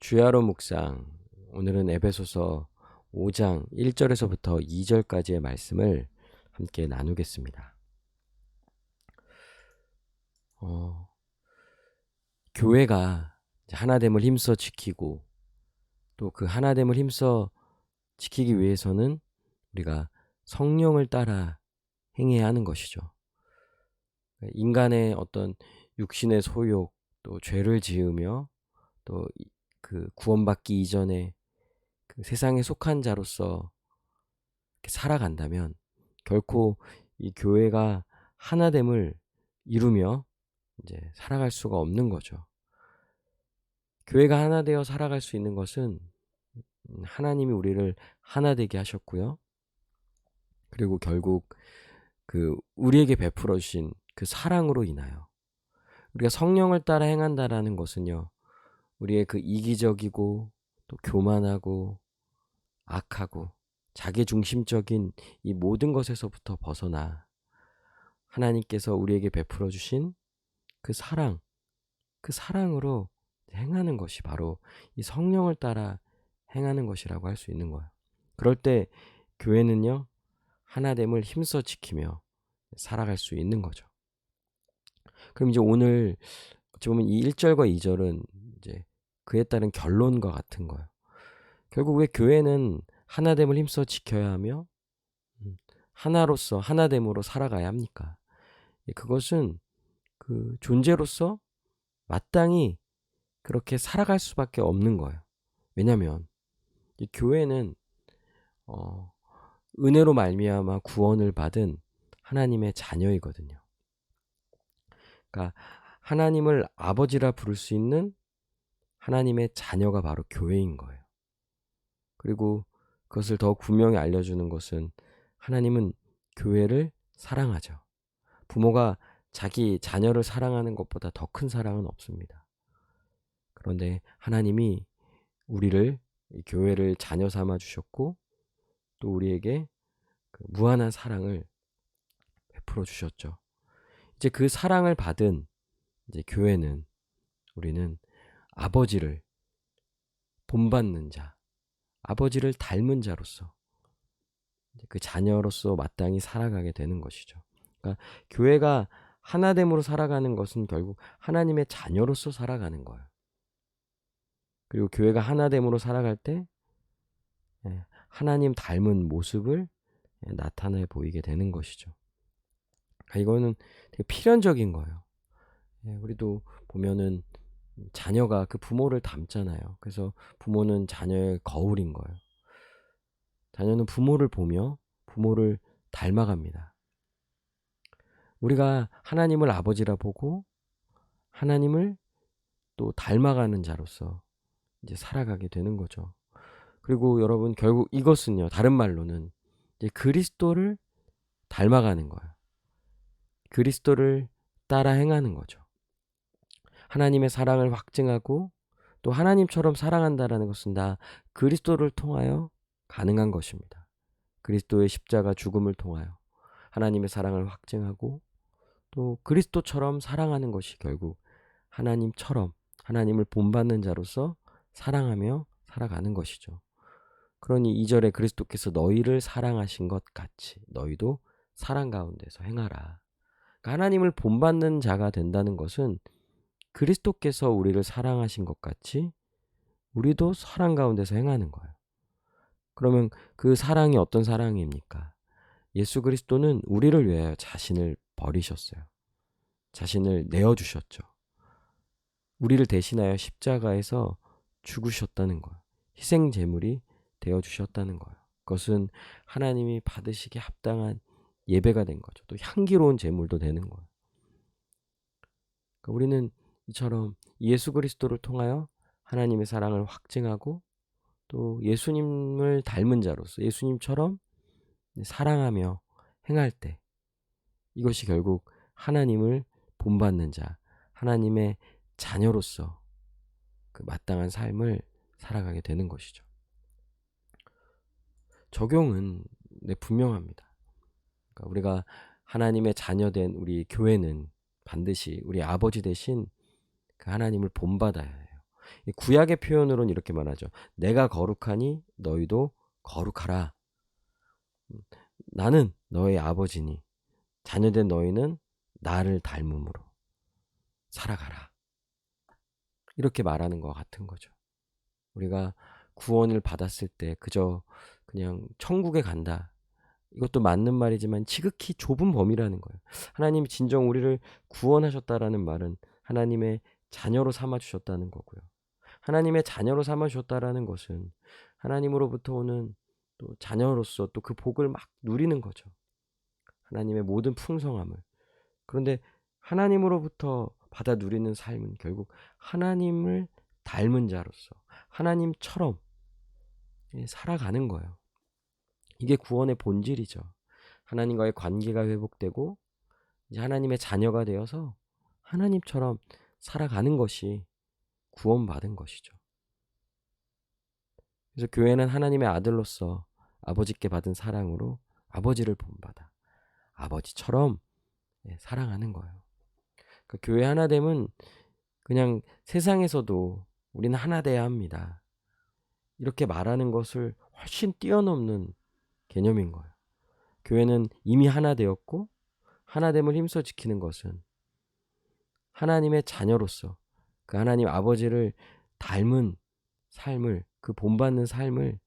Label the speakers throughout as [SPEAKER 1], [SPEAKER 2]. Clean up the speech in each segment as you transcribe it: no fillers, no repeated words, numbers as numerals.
[SPEAKER 1] 주야로 묵상. 오늘은 에베소서 5장 1절에서부터 2절까지의 말씀을 함께 나누겠습니다. 교회가 하나됨을 힘써 지키고 또 그 하나됨을 힘써 지키기 위해서는 우리가 성령을 따라 행해야 하는 것이죠. 인간의 어떤 육신의 소욕, 또 죄를 지으며 또 그 구원받기 이전에 그 세상에 속한 자로서 이렇게 살아간다면 결코 이 교회가 하나됨을 이루며 이제 살아갈 수가 없는 거죠. 교회가 하나 되어 살아갈 수 있는 것은 하나님이 우리를 하나 되게 하셨고요. 그리고 결국 그 우리에게 베풀어 주신 그 사랑으로 인하여 우리가 성령을 따라 행한다라는 것은요. 우리의 그 이기적이고 또 교만하고 악하고 자기중심적인 이 모든 것에서부터 벗어나 하나님께서 우리에게 베풀어 주신 그 사랑, 그 사랑으로 행하는 것이 바로 이 성령을 따라 행하는 것이라고 할 수 있는 거예요. 그럴 때 교회는요, 하나됨을 힘써 지키며 살아갈 수 있는 거죠. 그럼 이제 오늘 어찌 보면 이 1절과 2절은 이제 그에 따른 결론과 같은 거예요. 결국 왜 교회는 하나됨을 힘써 지켜야 하며 하나로서 하나됨으로 살아가야 합니까? 그것은 그 존재로서 마땅히 그렇게 살아갈 수밖에 없는 거예요. 왜냐하면 이 교회는 은혜로 말미암아 구원을 받은 하나님의 자녀이거든요. 그러니까 하나님을 아버지라 부를 수 있는 하나님의 자녀가 바로 교회인 거예요. 그리고 그것을 더 분명히 알려주는 것은 하나님은 교회를 사랑하죠. 부모가 자기 자녀를 사랑하는 것보다 더 큰 사랑은 없습니다. 그런데 하나님이 우리를 교회를 자녀 삼아 주셨고 또 우리에게 그 무한한 사랑을 베풀어 주셨죠. 이제 그 사랑을 받은 이제 교회는 우리는 아버지를 본받는 자, 아버지를 닮은 자로서 그 자녀로서 마땅히 살아가게 되는 것이죠. 그러니까 교회가 하나됨으로 살아가는 것은 결국 하나님의 자녀로서 살아가는 거예요. 그리고 교회가 하나됨으로 살아갈 때 하나님 닮은 모습을 나타내 보이게 되는 것이죠. 이거는 되게 필연적인 거예요. 우리도 보면은 자녀가 그 부모를 닮잖아요. 그래서 부모는 자녀의 거울인 거예요. 자녀는 부모를 보며 부모를 닮아갑니다. 우리가 하나님을 아버지라 보고 하나님을 또 닮아가는 자로서 이제 살아가게 되는 거죠. 그리고 여러분 결국 이것은요. 다른 말로는 이제 그리스도를 닮아가는 거예요. 그리스도를 따라 행하는 거죠. 하나님의 사랑을 확증하고 또 하나님처럼 사랑한다라는 것은 다 그리스도를 통하여 가능한 것입니다. 그리스도의 십자가 죽음을 통하여 하나님의 사랑을 확증하고 또 그리스도처럼 사랑하는 것이 결국 하나님처럼 하나님을 본받는 자로서 사랑하며 살아가는 것이죠. 그러니 2절에 그리스도께서 너희를 사랑하신 것 같이 너희도 사랑 가운데서 행하라. 그러니까 하나님을 본받는 자가 된다는 것은 그리스도께서 우리를 사랑하신 것 같이 우리도 사랑 가운데서 행하는 거예요. 그러면 그 사랑이 어떤 사랑입니까? 예수 그리스도는 우리를 위하여 자신을 버리셨어요. 자신을 내어주셨죠. 우리를 대신하여 십자가에서 죽으셨다는 거예요. 희생 제물이 되어주셨다는 거예요. 그것은 하나님이 받으시기에 합당한 예배가 된 거죠. 또 향기로운 제물도 되는 거예요. 그러니까 우리는 이처럼 예수 그리스도를 통하여 하나님의 사랑을 확증하고 또 예수님을 닮은 자로서 예수님처럼 사랑하며 행할 때 이것이 결국 하나님을 본받는 자, 하나님의 자녀로서 그 마땅한 삶을 살아가게 되는 것이죠. 적용은 분명합니다. 그러니까 우리가 하나님의 자녀된 우리 교회는 반드시 우리 아버지 대신 그 하나님을 본받아야 해요. 이 구약의 표현으로는 이렇게 말하죠. 내가 거룩하니 너희도 거룩하라. 나는 너의 아버지니 자녀된 너희는 나를 닮음으로 살아가라. 이렇게 말하는 것 같은 거죠. 우리가 구원을 받았을 때 그저 그냥 천국에 간다. 이것도 맞는 말이지만 지극히 좁은 범위라는 거예요. 하나님이 진정 우리를 구원하셨다라는 말은 하나님의 자녀로 삼아주셨다는 거고요. 하나님의 자녀로 삼아주셨다라는 것은 하나님으로부터 오는 또 자녀로서 또 그 복을 막 누리는 거죠. 하나님의 모든 풍성함을. 그런데 하나님으로부터 받아 누리는 삶은 결국 하나님을 닮은 자로서 하나님처럼 살아가는 거예요. 이게 구원의 본질이죠. 하나님과의 관계가 회복되고 이제 하나님의 자녀가 되어서 하나님처럼 살아가는 것이 구원받은 것이죠. 그래서 교회는 하나님의 아들로서 아버지께 받은 사랑으로 아버지를 본받아 아버지처럼 사랑하는 거예요. 그러니까 교회 하나됨은 그냥 세상에서도 우리는 하나 돼야 합니다. 이렇게 말하는 것을 훨씬 뛰어넘는 개념인 거예요. 교회는 이미 하나 되었고 하나됨을 힘써 지키는 것은 하나님의 자녀로서 그 하나님 아버지를 닮은 삶을 그 본받는 삶을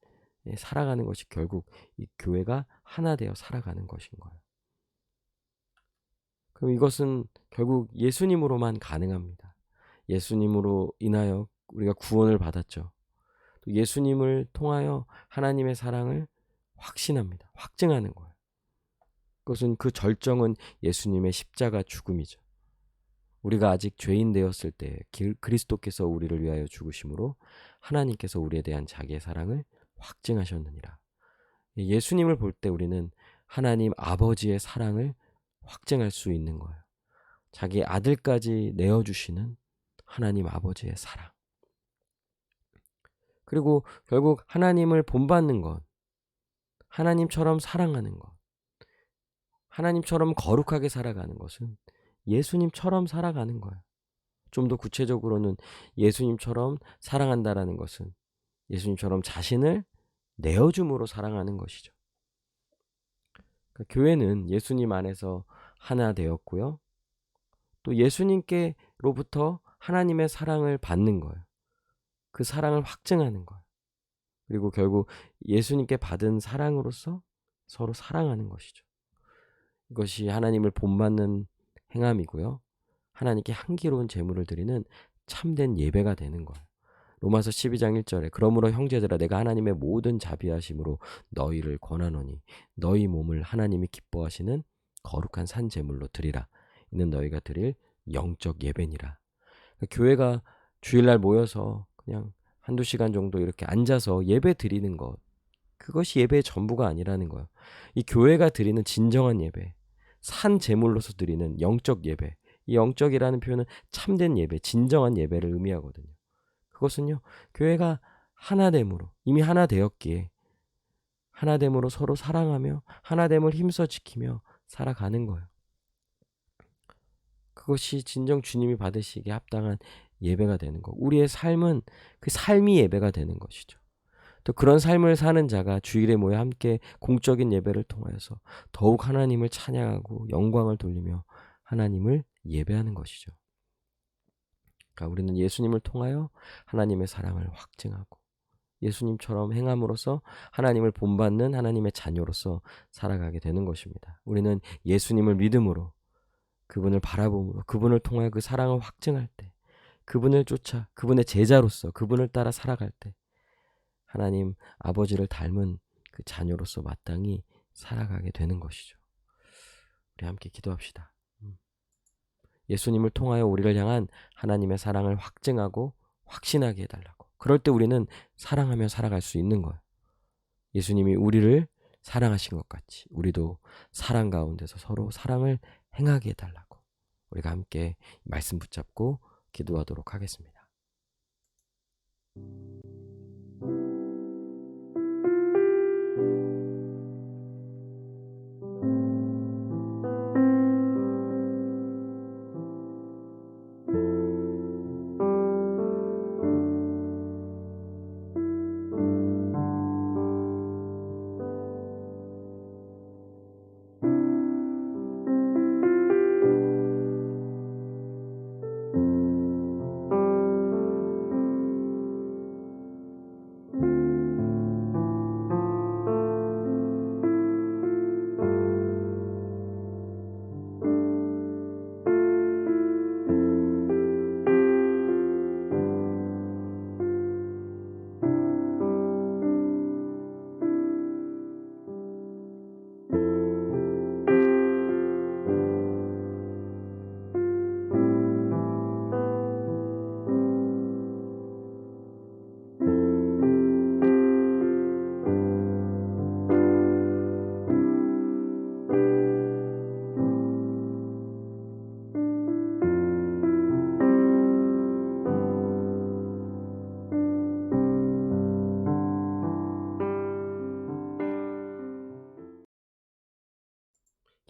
[SPEAKER 1] 살아가는 것이 결국 이 교회가 하나 되어 살아가는 것인 거예요. 그럼 이것은 결국 예수님으로만 가능합니다. 예수님으로 인하여 우리가 구원을 받았죠. 또 예수님을 통하여 하나님의 사랑을 확신합니다. 확증하는 거예요. 그것은 그 절정은 예수님의 십자가 죽음이죠. 우리가 아직 죄인 되었을 때 그리스도께서 우리를 위하여 죽으심으로 하나님께서 우리에 대한 자기의 사랑을 확증하셨느니라. 예수님을 볼 때 우리는 하나님 아버지의 사랑을 확증할 수 있는 거예요. 자기 아들까지 내어주시는 하나님 아버지의 사랑. 그리고 결국 하나님을 본받는 것, 하나님처럼 사랑하는 것, 하나님처럼 거룩하게 살아가는 것은 예수님처럼 살아가는 거예요. 좀 더 구체적으로는 예수님처럼 사랑한다라는 것은 예수님처럼 자신을 내어줌으로 사랑하는 것이죠. 그러니까 교회는 예수님 안에서 하나 되었고요. 또 예수님께로부터 하나님의 사랑을 받는 거예요. 그 사랑을 확증하는 거예요. 그리고 결국 예수님께 받은 사랑으로서 서로 사랑하는 것이죠. 이것이 하나님을 본받는 행함이고요. 하나님께 향기로운 제물을 드리는 참된 예배가 되는 거예요. 로마서 12장 1절에 그러므로 형제들아 내가 하나님의 모든 자비하심으로 너희를 권하노니 너희 몸을 하나님이 기뻐하시는 거룩한 산 제물로 드리라. 이는 너희가 드릴 영적 예배니라. 그러니까 교회가 주일날 모여서 그냥 한두 시간 정도 이렇게 앉아서 예배 드리는 것, 그것이 예배의 전부가 아니라는 거예요. 이 교회가 드리는 진정한 예배, 산 제물로서 드리는 영적 예배, 이 영적이라는 표현은 참된 예배, 진정한 예배를 의미하거든요. 그것은요, 교회가 하나됨으로, 이미 하나 되었기에 하나됨으로 서로 사랑하며 하나됨을 힘써 지키며 살아가는 거예요. 그것이 진정 주님이 받으시기에 합당한 예배가 되는 거. 우리의 삶은 그 삶이 예배가 되는 것이죠. 또 그런 삶을 사는 자가 주일에 모여 함께 공적인 예배를 통하여서 더욱 하나님을 찬양하고 영광을 돌리며 하나님을 예배하는 것이죠. 그러니까 우리는 예수님을 통하여 하나님의 사랑을 확증하고 예수님처럼 행함으로써 하나님을 본받는 하나님의 자녀로서 살아가게 되는 것입니다. 우리는 예수님을 믿음으로 그분을 바라봄으로 그분을 통하여 그 사랑을 확증할 때 그분을 쫓아 그분의 제자로서 그분을 따라 살아갈 때 하나님 아버지를 닮은 그 자녀로서 마땅히 살아가게 되는 것이죠. 우리 함께 기도합시다. 예수님을 통하여 우리를 향한 하나님의 사랑을 확증하고 확신하게 해달라고. 그럴 때 우리는 사랑하며 살아갈 수 있는 거예요. 예수님이 우리를 사랑하신 것 같이 우리도 사랑 가운데서 서로 사랑을 행하게 해달라고. 우리가 함께 말씀 붙잡고 기도하도록 하겠습니다.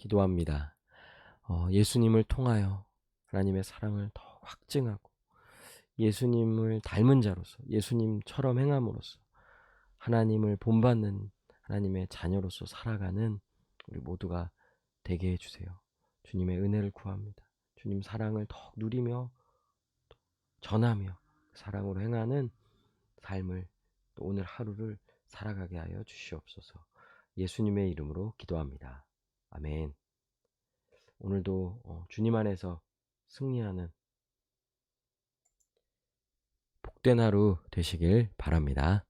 [SPEAKER 1] 기도합니다. 예수님을 통하여 하나님의 사랑을 더 확증하고 예수님을 닮은 자로서 예수님처럼 행함으로써 하나님을 본받는 하나님의 자녀로서 살아가는 우리 모두가 되게 해주세요. 주님의 은혜를 구합니다. 주님 사랑을 더 누리며 전하며 사랑으로 행하는 삶을 또 오늘 하루를 살아가게 하여 주시옵소서. 예수님의 이름으로 기도합니다. 아멘. 오늘도 주님 안에서 승리하는 복된 하루 되시길 바랍니다.